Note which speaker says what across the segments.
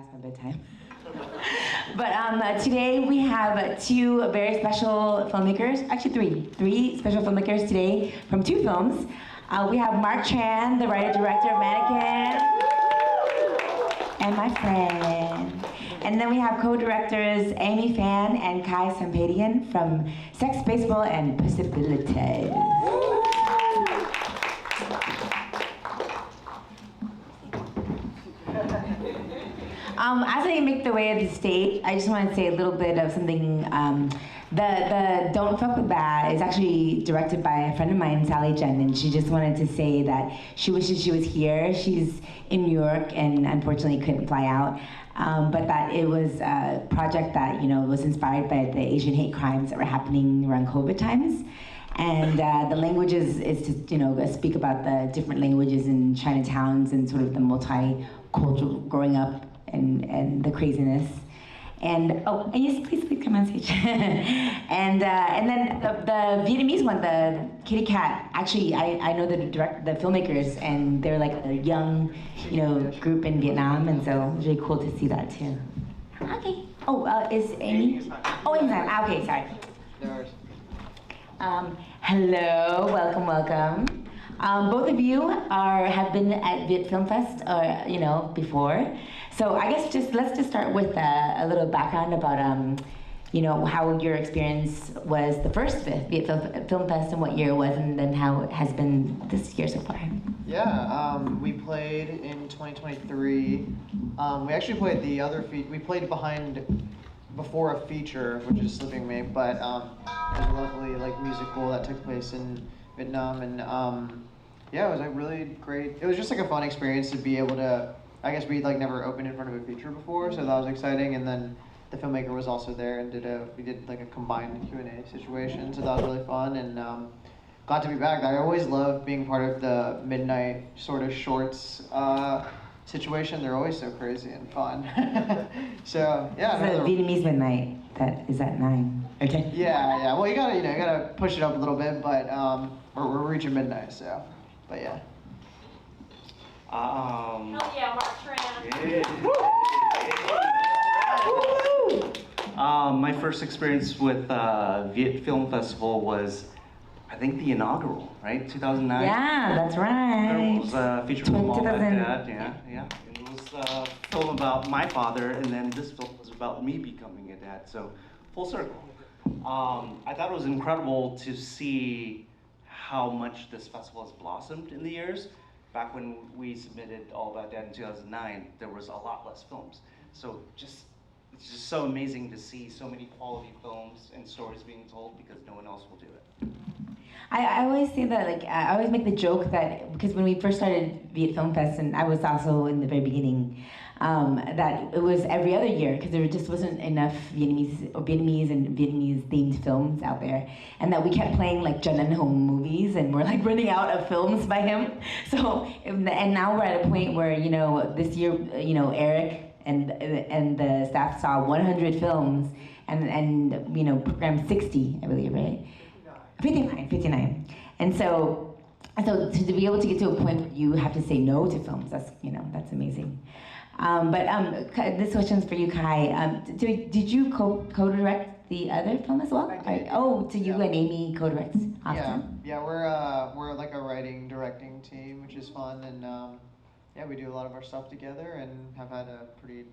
Speaker 1: past my bedtime. But today we have two very special filmmakers, actually three special filmmakers today from two films. We have Mark Trang, the writer-director of Mannequin, and my friend. And then we have co-directors Amy Fan and Kai Sampadian from Sex, Baseball, and Possibilities. As I make the way of the stage, I just want to say a little bit of something. The Don't Fuck With That is actually directed by a friend of mine, Sally Jen, and she just wanted to say that she wishes she was here. She's in New York and unfortunately couldn't fly out, but that it was a project that was inspired by the Asian hate crimes that were happening around COVID times. And the languages is to speak about the different languages in Chinatowns and sort of the multicultural growing up and the craziness. And yes, please come on stage. and then the Vietnamese one, the kitty cat. Actually, I know the filmmakers, and they're like a young group in Vietnam, and so it was really cool to see that too. Okay. Is Amy? Oh, Amy's on. Okay, sorry. Hello, welcome. Both of you have been at Viet Film Fest, before. So I guess let's just start with a little background about how your experience was the first Viet Film Fest and what year it was, and then how it has been this year so far.
Speaker 2: Yeah, we played in 2023. We actually played we played before a feature, which is slipping me, but it was a lovely musical that took place in Vietnam, and yeah, it was really great. It was just a fun experience to be able to. I guess we'd never opened in front of a feature before, so that was exciting. And then the filmmaker was also there and we did a combined Q&A situation, so that was really fun, and glad to be back. I always love being part of the midnight sort of shorts situation. They're always so crazy and fun. So yeah.
Speaker 1: So Vietnamese midnight, is at 9 or 10?
Speaker 2: Yeah. Well, you gotta push it up a little bit, but we're reaching midnight, so. But yeah.
Speaker 3: Hell yeah, Mark Trang.
Speaker 4: Yeah. My first experience with Viet Film Festival was, I think, the inaugural, right? 2009?
Speaker 1: Yeah, that's right.
Speaker 4: It was a feature film about my dad, yeah. It was a film about my father, and then this film was about me becoming a dad, so full circle. I thought it was incredible to see how much this festival has blossomed in the years. Back when we submitted All About Dad in 2009, there was a lot less films. So it's just so amazing to see so many quality films and stories being told because no one else will do it.
Speaker 1: I always say that, I always make the joke that, because when we first started Viet Film Fest, and I was also in the very beginning, that it was every other year, because there just wasn't enough Vietnamese and Vietnamese themed films out there, and that we kept playing Jen and Hong movies, and we're running out of films by him. So, and now we're at a point where, this year, Eric and the staff saw 100 films, and programmed 60, I believe, right? 59. And so to be able to get to a point where you have to say no to films, that's amazing. But this question's for you, Kai. Did you co-direct the other film as well?
Speaker 2: I did.
Speaker 1: You and Amy co-direct. Awesome.
Speaker 2: Yeah, we're a writing directing team, which is fun, and yeah, we do a lot of our stuff together and have had a pretty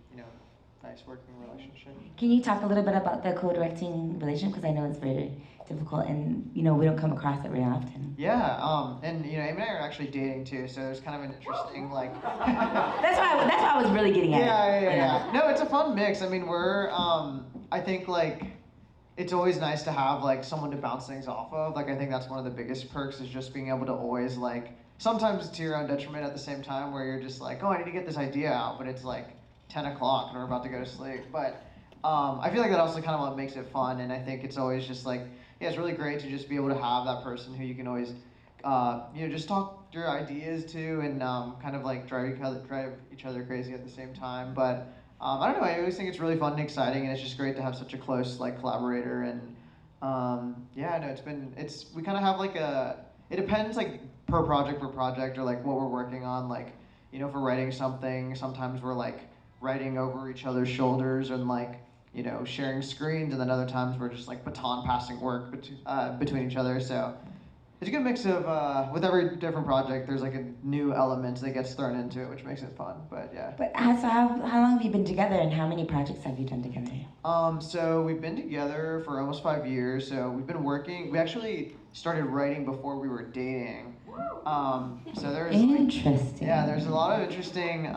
Speaker 2: nice working relationship.
Speaker 1: Can you talk a little bit about the co-directing relationship, because I know it's very difficult, and we don't come across it very often.
Speaker 2: Yeah, and Amy and I are actually dating too, so there's kind of an interesting
Speaker 1: That's why I was really getting at it.
Speaker 2: Yeah. No, it's a fun mix. I mean, we're I think it's always nice to have someone to bounce things off of. I think that's one of the biggest perks, is just being able to always sometimes to your own detriment at the same time, where you're just I need to get this idea out, but it's 10 o'clock and we're about to go to sleep. But I feel that also kind of what makes it fun, and I think it's always just it's really great to just be able to have that person who you can always just talk your ideas to, and kind of drive each other crazy at the same time. But I don't know, I always think it's really fun and exciting, and it's just great to have such a close collaborator. And yeah, no, we kind of have it depends per project or what we're working on. For writing something, sometimes we're writing over each other's shoulders and like, you know, sharing screens, and then other times we're just like baton passing work between each other. So it's a good mix of, with every different project, there's like a new element that gets thrown into it, which makes it fun, but yeah.
Speaker 1: But how long have you been together, and how many projects have you done together?
Speaker 2: So we've been together for almost 5 years, so we've been working, we actually started writing before we were dating. So there's
Speaker 1: Interesting.
Speaker 2: yeah, there's a lot of interesting,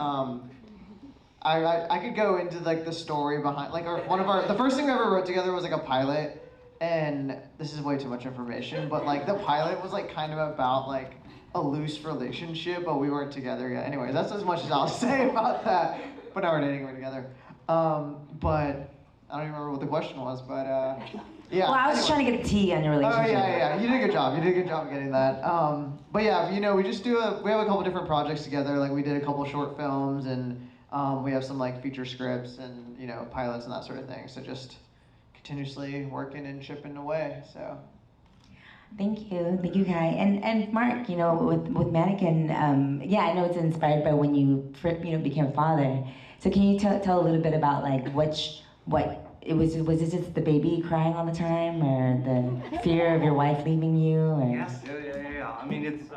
Speaker 2: I could go into like the story behind, like the first thing we ever wrote together was like a pilot, and this is way too much information, but like the pilot was like kind of about like a loose relationship, but we weren't together yet. Anyway, that's as much as I'll say about that. But now we're dating, we're together. But I don't even remember what the question was, but yeah.
Speaker 1: Well, I was just trying to get a tea on your
Speaker 2: Oh
Speaker 1: relationship.
Speaker 2: yeah, you did a good job. You did a good job getting that. But yeah, you know, we have a couple different projects together. Like we did a couple short films, and we have some like feature scripts and, you know, pilots and that sort of thing. So just continuously working and chipping away. So.
Speaker 1: Thank you, Kai, and Mark. You know, with Mannequin, yeah, I know it's inspired by when you became a father. So can you tell a little bit about like what it was? Was it just the baby crying all the time, or the fear of your wife leaving you? Or?
Speaker 4: Yes, yeah. I mean, it's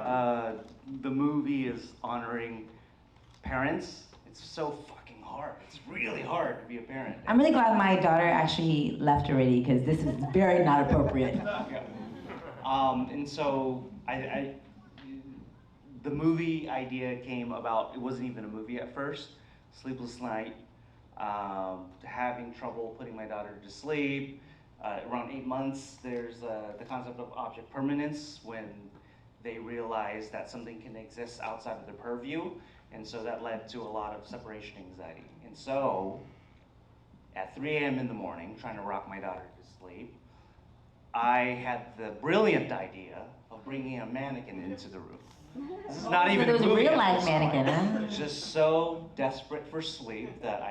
Speaker 4: the movie is honoring parents. It's so fucking hard. It's really hard to be a parent.
Speaker 1: I'm really glad my daughter actually left already, because this is very not appropriate.
Speaker 4: Yeah. And so the movie idea came about. It wasn't even a movie at first. Sleepless night, having trouble putting my daughter to sleep. Around 8 months, there's the concept of object permanence, when they realize that something can exist outside of their purview, and so that led to a lot of separation anxiety. And so, at 3 a.m. in the morning, trying to rock my daughter to sleep, I had the brilliant idea of bringing a mannequin into the room. This is not even
Speaker 1: So there was a
Speaker 4: movie
Speaker 1: real life
Speaker 4: episode.
Speaker 1: mannequin, huh?
Speaker 4: Just so desperate for sleep that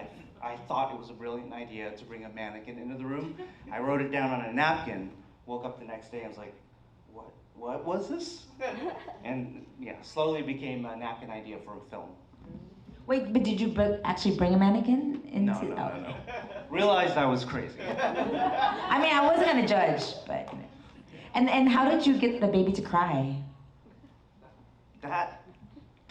Speaker 4: I thought it was a brilliant idea to bring a mannequin into the room. I wrote it down on a napkin, woke up the next day, and was like, what was this? And yeah, slowly became a napkin idea for a film.
Speaker 1: Wait, but did you actually bring a mannequin into?
Speaker 4: No. Realized I was crazy.
Speaker 1: I mean, I wasn't gonna judge, but. And how did you get the baby to cry?
Speaker 4: That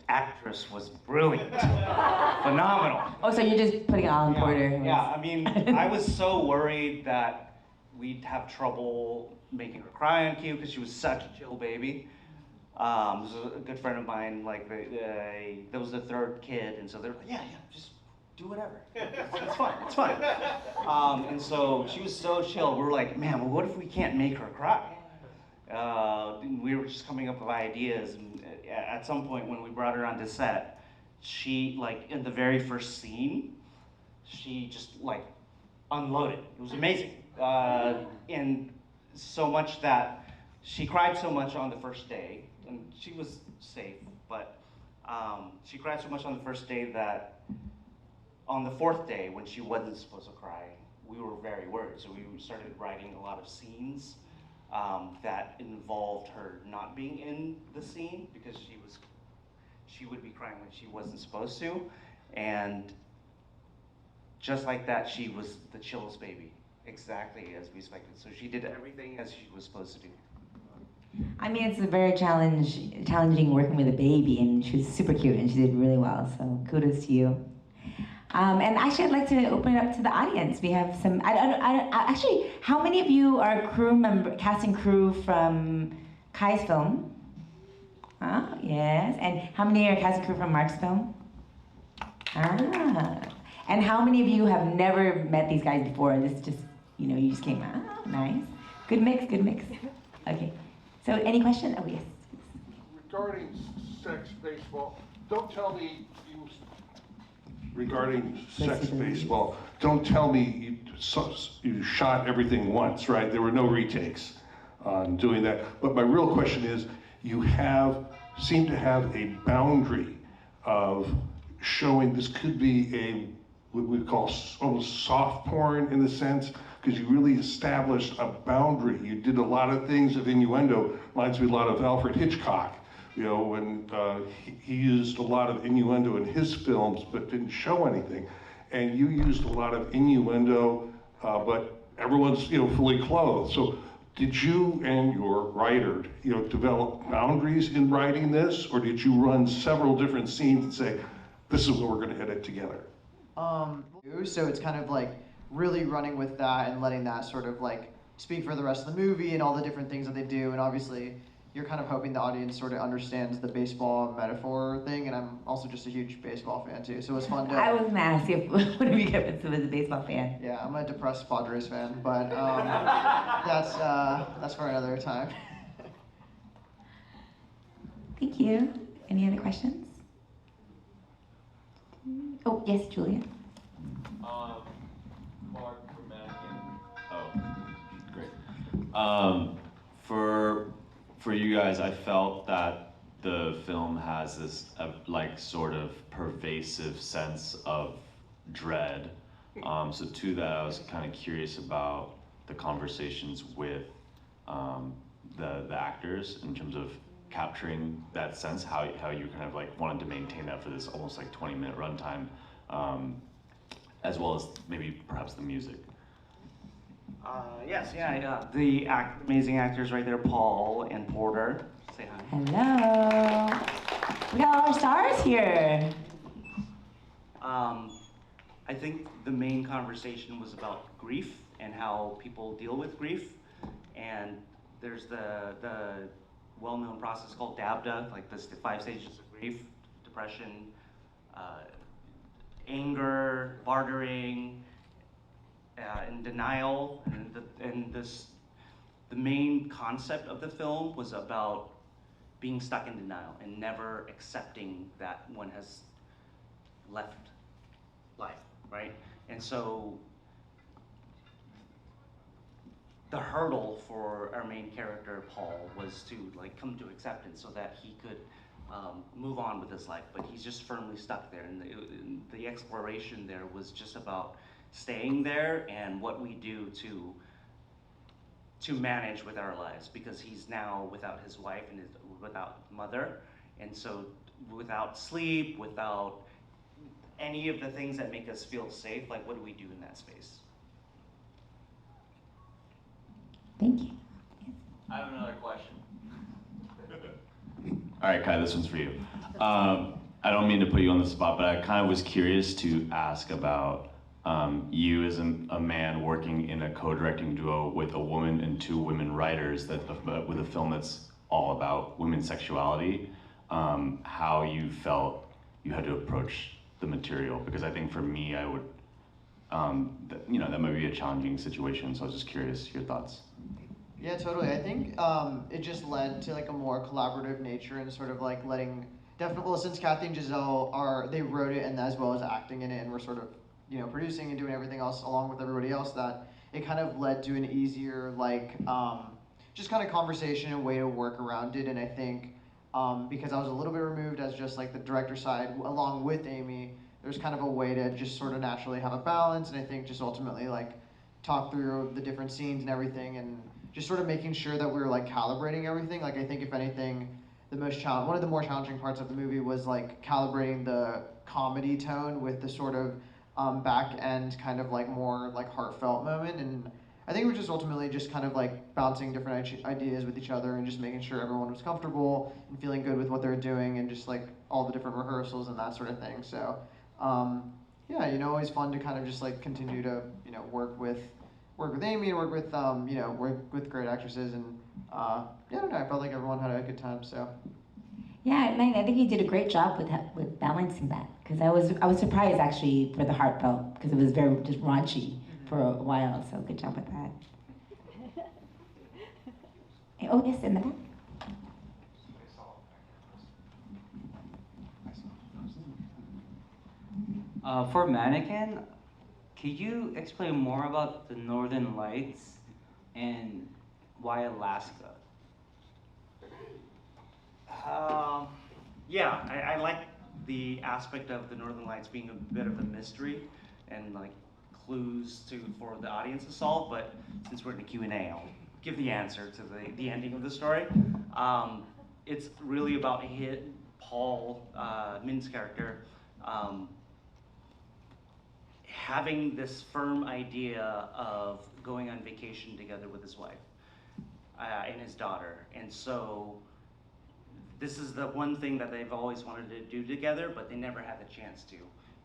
Speaker 4: actress was brilliant. Phenomenal.
Speaker 1: Oh, so you're just putting it all in Porter.
Speaker 4: Yeah, I mean, I was so worried that we'd have trouble making her cry on cue because she was such a chill baby. This was a good friend of mine, like, there was the third kid, and so they're like, yeah, just do whatever. It's fine. And so she was so chill, we were like, man, well, what if we can't make her cry? We were just coming up with ideas, and at some point when we brought her onto set, she, like, in the very first scene, she just, like, unloaded. It was amazing. And so much that she cried so much on the first day, and she was safe, but she cried so much on the first day that on the fourth day, when she wasn't supposed to cry, we were very worried. So we started writing a lot of scenes that involved her not being in the scene, because she would be crying when she wasn't supposed to. And just like that, she was the chillest baby, exactly as we expected. So she did everything as she was supposed to do.
Speaker 1: I mean, it's a very challenging working with a baby, and she was super cute, and she did really well, so kudos to you. And actually, I'd like to open it up to the audience. We have some, actually, how many of you are casting crew from Kai's film? Ah, yes. And how many are casting crew from Mark's film? Ah. And how many of you have never met these guys before? This just, you just came, nice. Good mix. Okay. So any question? Oh, yes.
Speaker 5: Regarding sex baseball, don't tell me you. Regarding sex baseball, don't tell me you shot everything once, right? There were no retakes on doing that. But my real question is, you seem to have a boundary of showing this could be what we call almost soft porn in the sense, because you really established a boundary. You did a lot of things of innuendo. Reminds me a lot of Alfred Hitchcock, when he used a lot of innuendo in his films but didn't show anything. and you used a lot of innuendo, but everyone's fully clothed. So did you and your writer develop boundaries in writing this, or did you run several different scenes and say, this is what we're going to edit together?
Speaker 2: So it's kind of like really running with that and letting that sort of like speak for the rest of the movie and all the different things that they do. And obviously you're kind of hoping the audience sort of understands the baseball metaphor thing. And I'm also just a huge baseball fan too. So it was fun to...
Speaker 1: I was gonna ask you, what do you get as a baseball fan?
Speaker 2: Yeah, I'm a depressed Padres fan, but that's for another time.
Speaker 1: Thank you. Any other questions? Oh, yes, Julia.
Speaker 6: Mark for Mannequin. Oh, great. For you guys, I felt that the film has this like sort of pervasive sense of dread. So to that, I was kind of curious about the conversations with the actors in terms of capturing that sense, how you kind of like wanted to maintain that for this almost like 20-minute runtime, as well as maybe perhaps the music.
Speaker 4: Yes, yeah. The amazing actors right there, Paul and Porter. Say hi.
Speaker 1: Hello. We got all our stars here.
Speaker 4: I think the main conversation was about grief and how people deal with grief. And there's the well-known process called DABDA, like the 5 stages of grief: depression, anger, bartering, and denial. And the main concept of the film was about being stuck in denial and never accepting that one has left life, right? And so the hurdle for our main character, Paul, was to like come to acceptance so that he could move on with his life, but he's just firmly stuck there. And the exploration there was just about staying there and what we do to manage with our lives, because he's now without his wife and without mother, and so without sleep, without any of the things that make us feel safe. Like, what do we do in that space?
Speaker 1: Thank you.
Speaker 6: I have another question. All right, Kai, this one's for you. I don't mean to put you on the spot, but I kind of was curious to ask about you as a man working in a co-directing duo with a woman and 2 women writers with a film that's all about women's sexuality, how you felt you had to approach the material. Because I think for me, I would, that might be a challenging situation, so I was just curious your thoughts.
Speaker 2: Yeah, totally. I think it just led to like a more collaborative nature and sort of like letting, definitely, well, since Kathy and Giselle they wrote it and as well as acting in it, and we're sort of, producing and doing everything else along with everybody else, that it kind of led to an easier, like, just kind of conversation and way to work around it. And I think because I was a little bit removed as just like the director side, along with Amy, there's kind of a way to just sort of naturally have a balance. And I think just ultimately like talk through the different scenes and everything, and just sort of making sure that we were like calibrating everything. Like, I think if anything, one of the more challenging parts of the movie was like calibrating the comedy tone with the sort of back end kind of like more like heartfelt moment. And I think it was just ultimately just kind of like bouncing different ideas with each other and just making sure everyone was comfortable and feeling good with what they're doing, and just like all the different rehearsals and that sort of thing. So yeah, always fun to kind of just like continue to work with Amy and work with great actresses. And yeah, I don't know, I felt like everyone had a good time. So
Speaker 1: Yeah, and I think you did a great job with balancing that, because I was surprised actually for the heartfelt, because it was very just raunchy for a while. So good job with that. Oh yes, in the back.
Speaker 7: For Mannequin, could you explain more about the Northern Lights and why Alaska?
Speaker 4: Yeah, I like the aspect of the Northern Lights being a bit of a mystery and like clues for the audience to solve. But since we're in a Q&A, I'll give the answer to the ending of the story. It's really about Paul, Min's character, having this firm idea of going on vacation together with his wife and his daughter. And so this is the one thing that they've always wanted to do together, but they never had the chance to.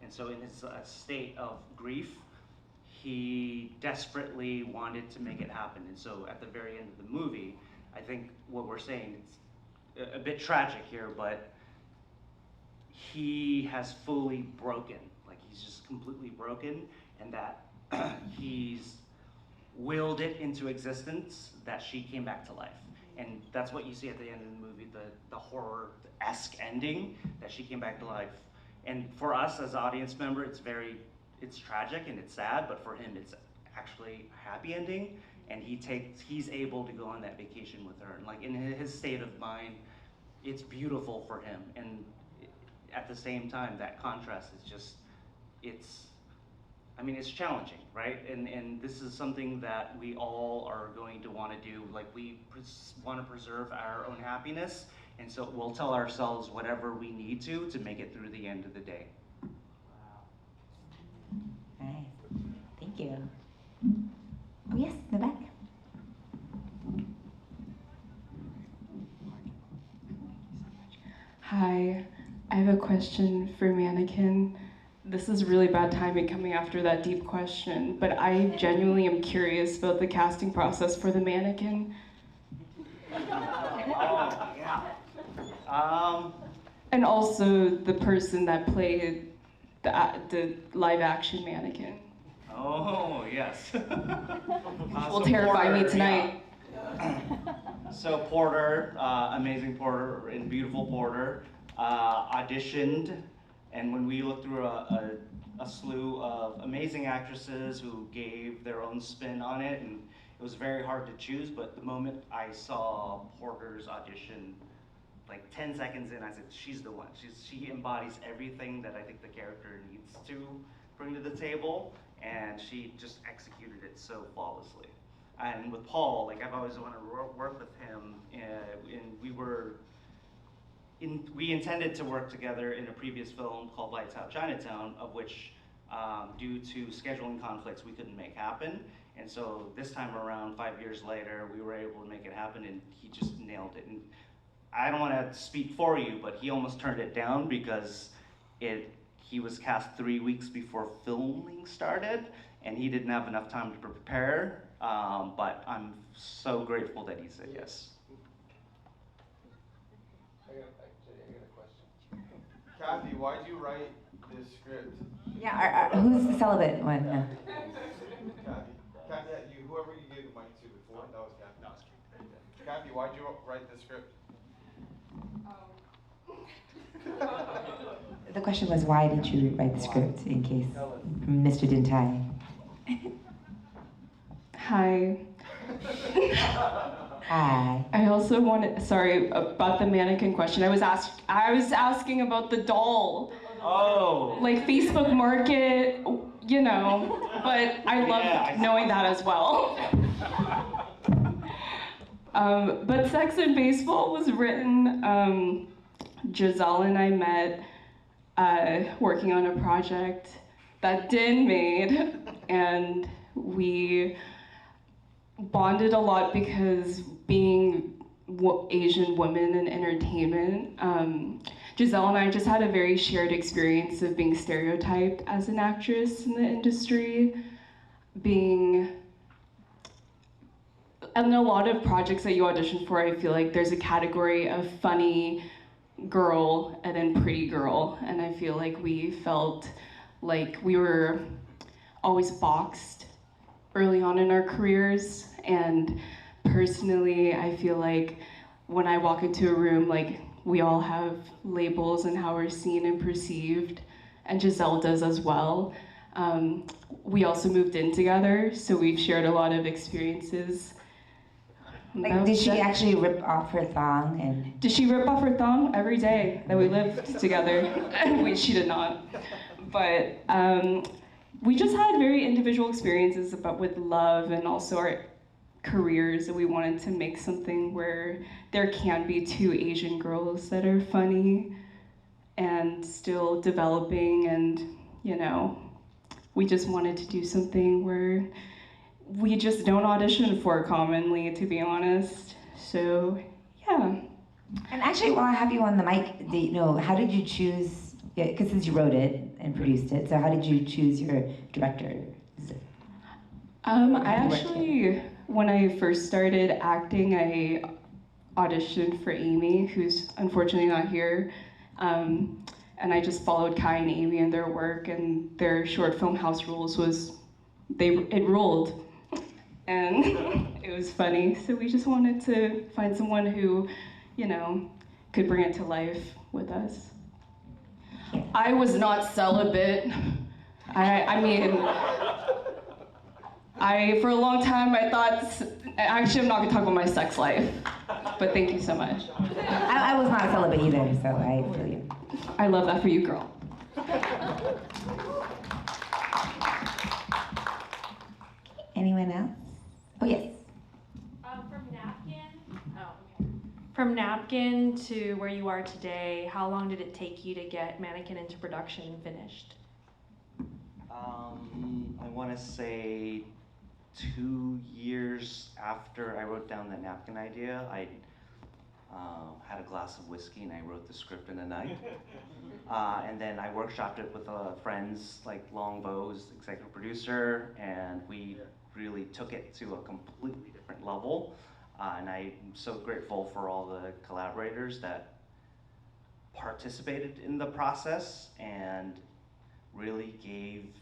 Speaker 4: And so in his state of grief, he desperately wanted to make it happen. And so at the very end of the movie, I think what we're saying, it's a bit tragic here, but he has fully broken. Like, he's just completely broken, and that he's willed it into existence that she came back to life. And that's what you see at the end of the movie, the horror-esque ending, that she came back to life. And for us as audience member, it's tragic and it's sad, but for him it's actually a happy ending, and he's able to go on that vacation with her. And like, in his state of mind, it's beautiful for him. And at the same time, that contrast is just, it's challenging, right? And this is something that we all are going to want to do. Like, we want to preserve our own happiness, and so we'll tell ourselves whatever we need to make it through the end of the day.
Speaker 1: Nice. Thank you. Oh, yes, in the back.
Speaker 8: Hi, I have a question for Mannequin. This is really bad timing coming after that deep question, but I genuinely am curious about the casting process for the Mannequin.
Speaker 4: Oh, yeah.
Speaker 8: And also the person that played the live action Mannequin.
Speaker 4: Oh, yes.
Speaker 8: Will terrify me tonight.
Speaker 4: Yeah. So Porter, amazing Porter and beautiful Porter, auditioned, and when we looked through a slew of amazing actresses who gave their own spin on it, and it was very hard to choose, but the moment I saw Porter's audition, like 10 seconds in, I said, she's the one. She embodies everything that I think the character needs to bring to the table, and she just executed it so flawlessly. And with Paul, like, I've always wanted to work with him, and we intended to work together in a previous film called Lights Out Chinatown, of which, due to scheduling conflicts, we couldn't make happen. And so this time around, 5 years later, we were able to make it happen, and he just nailed it. And I don't want to speak for you, but he almost turned it down because he was cast 3 weeks before filming started, and he didn't have enough time to prepare. But I'm so grateful that he said yes.
Speaker 9: I got a question. Kathy, why'd you write this script?
Speaker 1: Yeah, who's the celibate one? No.
Speaker 9: Kathy, whoever you gave the mic to before, that was Kathy. Kathy, why'd you write this script?
Speaker 1: The question was, why did you write the script, in case Mr. Dintai?
Speaker 8: Hi.
Speaker 1: Hi.
Speaker 8: I also wanted, sorry, about the Mannequin question. I was asking about the doll.
Speaker 4: Oh.
Speaker 8: Like Facebook Market, you know, but I love knowing that as well. But Sex and Baseball was written, Giselle and I met working on a project that Din made, and we bonded a lot because being Asian women in entertainment, Giselle and I just had a very shared experience of being stereotyped as an actress in the industry, in a lot of projects that you audition for, I feel like there's a category of funny girl and then pretty girl, and I feel like we felt like we were always boxed early on in our careers. And personally, I feel like when I walk into a room, like, we all have labels and how we're seen and perceived, and Giselle does as well. We also moved in together, so we've shared a lot of experiences.
Speaker 1: Like, did she actually rip off her thong? And
Speaker 8: did she rip off her thong? Every day that we lived together. She did not. But we just had very individual experiences with love and also our careers, and we wanted to make something where there can be two Asian girls that are funny and still developing and, you know, we just wanted to do something where we just don't audition for commonly, to be honest. So, yeah.
Speaker 1: And actually, while I have you on the mic, how did you choose? Because since you wrote it and produced it, so how did you choose your director?
Speaker 8: I actually, when I first started acting, I auditioned for Amy, who's unfortunately not here. And I just followed Kai and Amy and their work, and their short film House Rules it ruled. And it was funny. So we just wanted to find someone who, could bring it to life with us. I was not celibate. For a long time, I thought, actually, I'm not gonna talk about my sex life, but thank you so much.
Speaker 1: I was not celibate either, so I feel you.
Speaker 8: I love that for you, girl.
Speaker 1: Anyone else? Oh, yes.
Speaker 3: From napkin to where you are today, how long did it take you to get Mannequin into production and finished?
Speaker 4: I want to say 2 years after I wrote down the napkin idea, I had a glass of whiskey and I wrote the script in a night. And then I workshopped it with friends like Long who's executive producer, and we really took it to a completely different level. And I'm so grateful for all the collaborators that participated in the process and really gave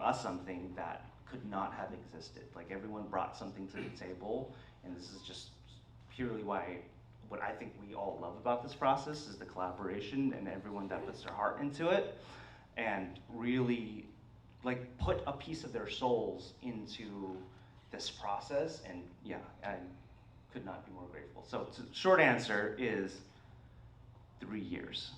Speaker 4: us something that could not have existed. Like, everyone brought something to the table, and this is just purely what I think we all love about this process is the collaboration and everyone that puts their heart into it and really put a piece of their souls into this process. And yeah, I could not be more grateful. So short answer is 3 years.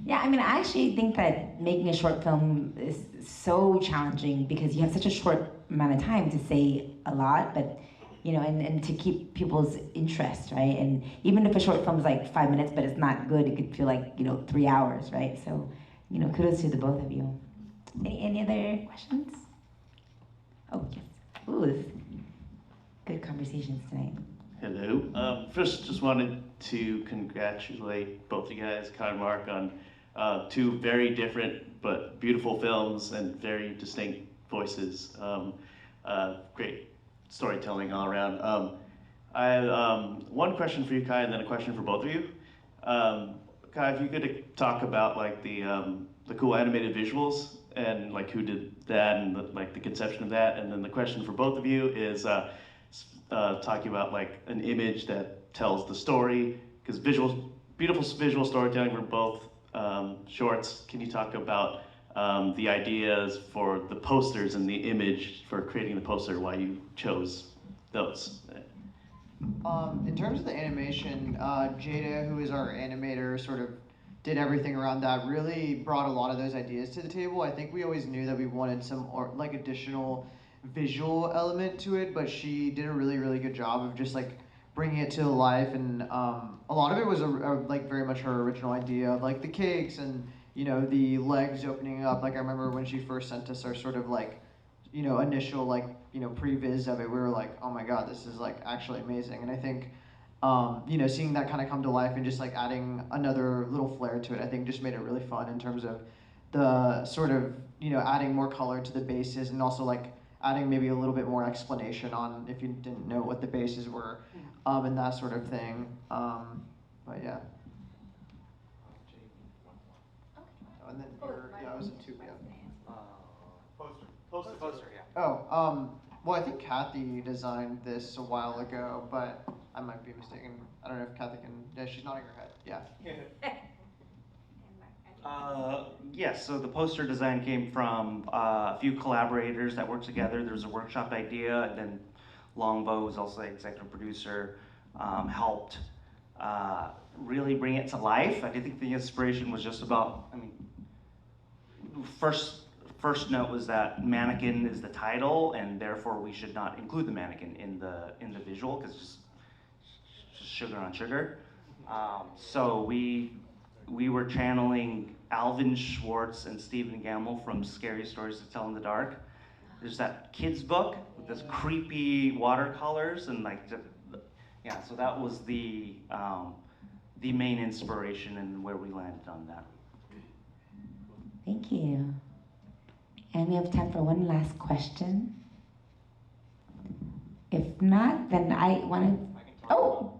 Speaker 1: Yeah, I actually think that making a short film is so challenging because you have such a short amount of time to say a lot, but and to keep people's interest, right? And even if a short film is like 5 minutes, but it's not good, it could feel like 3 hours, right? So, kudos to the both of you. Any other questions? Oh, yes. Ooh, this is good conversations tonight.
Speaker 10: Hello. First, just wanted to congratulate both you guys, Kai and Mark, on 2 very different but beautiful films and very distinct voices. Great storytelling all around. I have one question for you, Kai, and then a question for both of you. Kai, if you could talk about the cool animated visuals and who did that and the conception of that, and then the question for both of you is talking about an image that tells the story, because beautiful visual storytelling for both shorts. Can you talk about the ideas for the posters and the image for creating the poster, why you chose those?
Speaker 2: In terms of the animation, Jada, who is our animator, sort of did everything around that, really brought a lot of those ideas to the table. I think we always knew that we wanted some additional visual element to it, but she did a really, really good job of just bringing it to life, and a lot of it was very much her original idea of the cakes and the legs opening up. I remember when she first sent us our sort of initial previs of it, we were like, oh my god, this is actually amazing. And I think seeing that kind of come to life and just adding another little flair to it, I think just made it really fun in terms of the sort of adding more color to the bases, and also adding maybe a little bit more explanation on if you didn't know what the bases were, and that sort of thing. But yeah. Oh, and then I was in 2, yeah.
Speaker 9: Poster, yeah.
Speaker 2: Oh, well, I think Kathy designed this a while ago, but I might be mistaken. I don't know if Kathy can. Yeah, she's nodding her head. Yeah.
Speaker 4: Yes, so the poster design came from a few collaborators that worked together. There was a workshop idea, and then Longbow, who's also the executive producer, helped really bring it to life. I think the inspiration was just about, first note was that mannequin is the title, and therefore we should not include the mannequin in the visual, because it's just sugar on sugar. So we were channeling Alvin Schwartz and Stephen Gamble from Scary Stories to Tell in the Dark. There's that kid's book with this creepy watercolors and like, yeah, so that was the main inspiration and where we landed on that.
Speaker 1: Thank you. And we have time for one last question. If not, then I want to.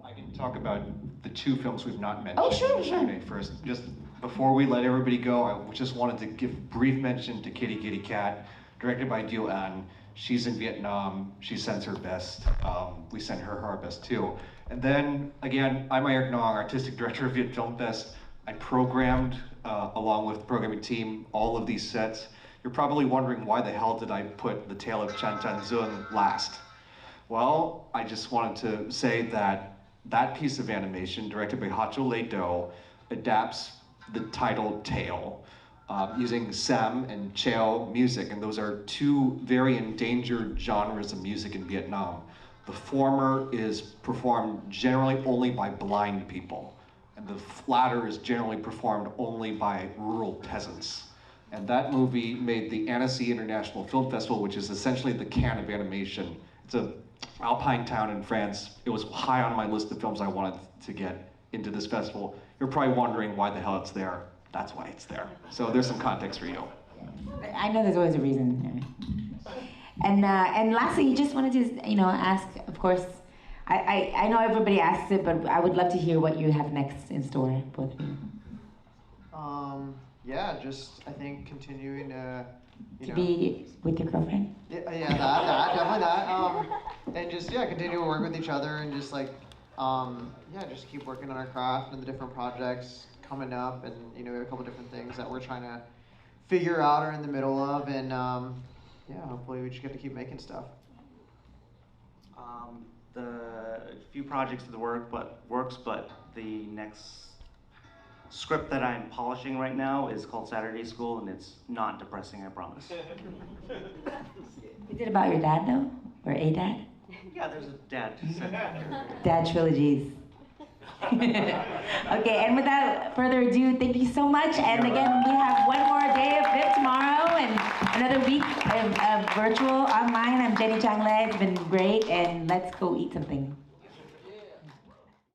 Speaker 11: I can talk about the two films we've not mentioned.
Speaker 1: Oh, sure.
Speaker 11: First, just before we let everybody go, I just wanted to give brief mention to Kitty Kitty Cat, directed by Dieu An. She's in Vietnam. She sends her best. We send her our best too. And then again, I'm Eric Nong, artistic director of Viet Film Fest. I programmed, along with the programming team, all of these sets. You're probably wondering why the hell did I put The Tale of Chan Chan Zung last? Well, I just wanted to say that that piece of animation, directed by Hacho Le Do, adapts the title Tale, using Sam and Cheo music, and those are two very endangered genres of music in Vietnam. The former is performed generally only by blind people, and the latter is generally performed only by rural peasants. And that movie made the Annecy International Film Festival, which is essentially the Cannes of animation. It's a alpine town in France. It was high on my list of films I wanted to get into this festival. You're probably wondering why the hell it's there. That's why it's there. So there's some context for you.
Speaker 1: I know there's always a reason. And lastly, just wanted to ask. Of course, I know everybody asks it, but I would love to hear what you have next in store, both of you.
Speaker 2: Yeah, just I think continuing to.
Speaker 1: To be with your girlfriend?
Speaker 2: Yeah, definitely that. And just continue to work with each other and just like, just keep working on our craft and the different projects coming up, and we have a couple different things that we're trying to figure out or in the middle of, and hopefully we just get to keep making stuff.
Speaker 4: The few projects in the works, but the next script that I'm polishing right now is called Saturday School, and it's not depressing, I promise.
Speaker 1: Is it about your dad, though? Or a dad?
Speaker 4: Yeah, there's a dad.
Speaker 1: Dad trilogies. Okay, and without further ado, thank you so much. And again, we have one more day of VIP tomorrow and another week of virtual online. I'm Jenni Trang Le. It's been great, and let's go eat something.